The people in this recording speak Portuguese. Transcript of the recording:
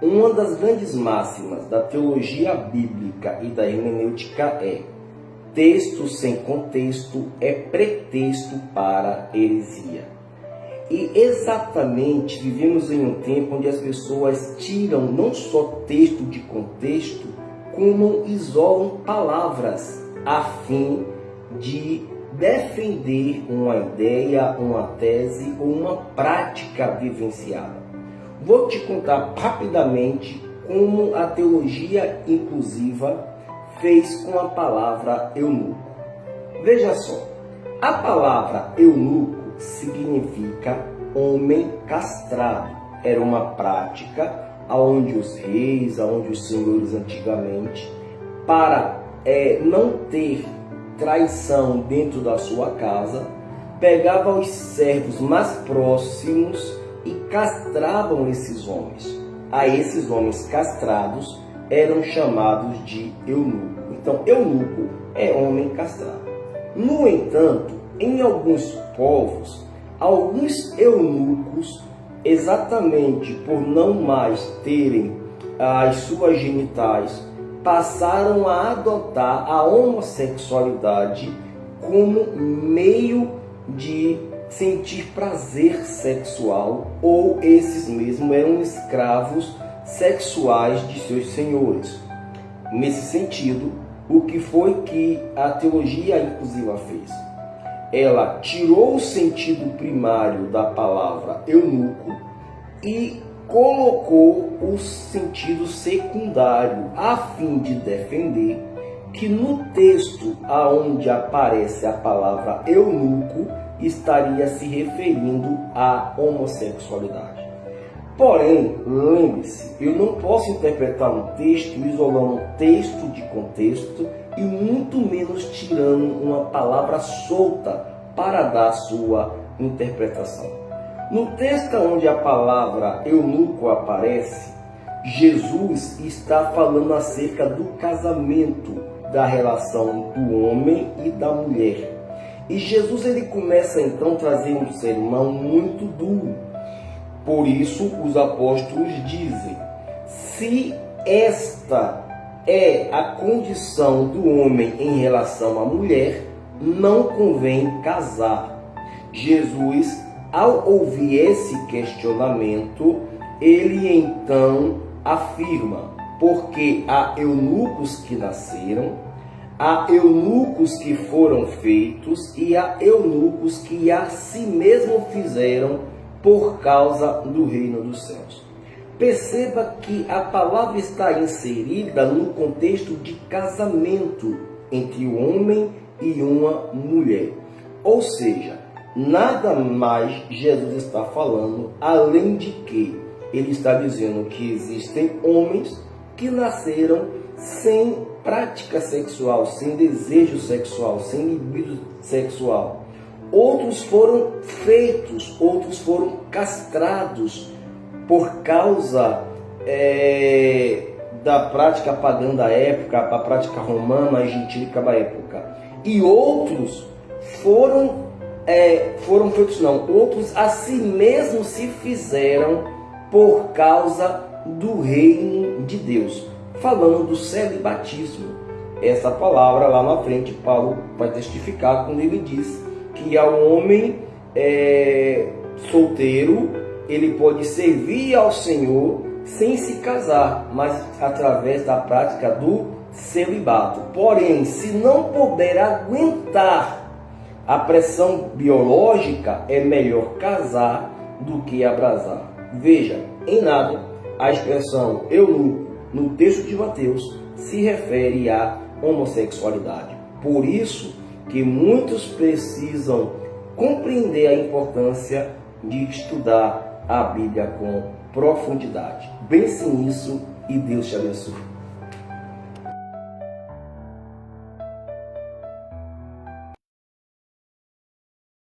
Uma das grandes máximas da teologia bíblica e da hermenêutica é: texto sem contexto é pretexto para heresia. E exatamente vivemos em um tempo onde as pessoas tiram não só texto de contexto, como isolam palavras a fim de defender uma ideia, uma tese ou uma prática vivenciada. Vou te contar rapidamente como a teologia inclusiva fez com a palavra eunuco. Veja só, a palavra eunuco significa homem castrado. Era uma prática onde os reis, onde os senhores antigamente, para não ter traição dentro da sua casa, pegavam os servos mais próximos e castravam esses homens. A esses homens castrados eram chamados de eunuco. Então, eunuco é homem castrado. No entanto, em alguns povos, alguns eunucos, exatamente por não mais terem as suas genitais, passaram a adotar a homossexualidade como meio de sentir prazer sexual, ou esses mesmos eram escravos sexuais de seus senhores. Nesse sentido, o que foi que a teologia inclusiva fez? Ela tirou o sentido primário da palavra eunuco e colocou o sentido secundário, a fim de defender que no texto aonde aparece a palavra eunuco estaria se referindo à homossexualidade. Porém, lembre-se, eu não posso interpretar um texto isolando um texto de contexto e muito menos tirando uma palavra solta para dar sua interpretação. No texto onde a palavra eunuco aparece, Jesus está falando acerca do casamento, da relação do homem e da mulher. E Jesus ele começa então a trazer um sermão muito duro. Por isso os apóstolos dizem: se esta é a condição do homem em relação à mulher, não convém casar. Jesus, ao ouvir esse questionamento, ele então afirma: porque há eunucos que nasceram, há eunucos que foram feitos e há eunucos que a si mesmo fizeram por causa do reino dos céus. Perceba que a palavra está inserida no contexto de casamento entre o homem e uma mulher. Ou seja, nada mais Jesus está falando, além de que ele está dizendo que existem homens que nasceram sem prática sexual, sem desejo sexual, sem libido sexual. Outros foram feitos, outros foram castrados por causa da prática pagã da época, a prática romana e gentílica da época. E outros foram feitos não, outros a si mesmos se fizeram por causa do reino de Deus. Falando do celibatismo. Essa palavra lá na frente Paulo vai testificar quando ele diz que ao homem solteiro ele pode servir ao Senhor sem se casar, mas através da prática do celibato. Porém, se não puder aguentar a pressão biológica, é melhor casar do que abrasar. Veja, em nada a expressão eunuco no texto de Mateus se refere à homossexualidade. Por isso que muitos precisam compreender a importância de estudar a Bíblia com profundidade. Pense nisso e Deus te abençoe.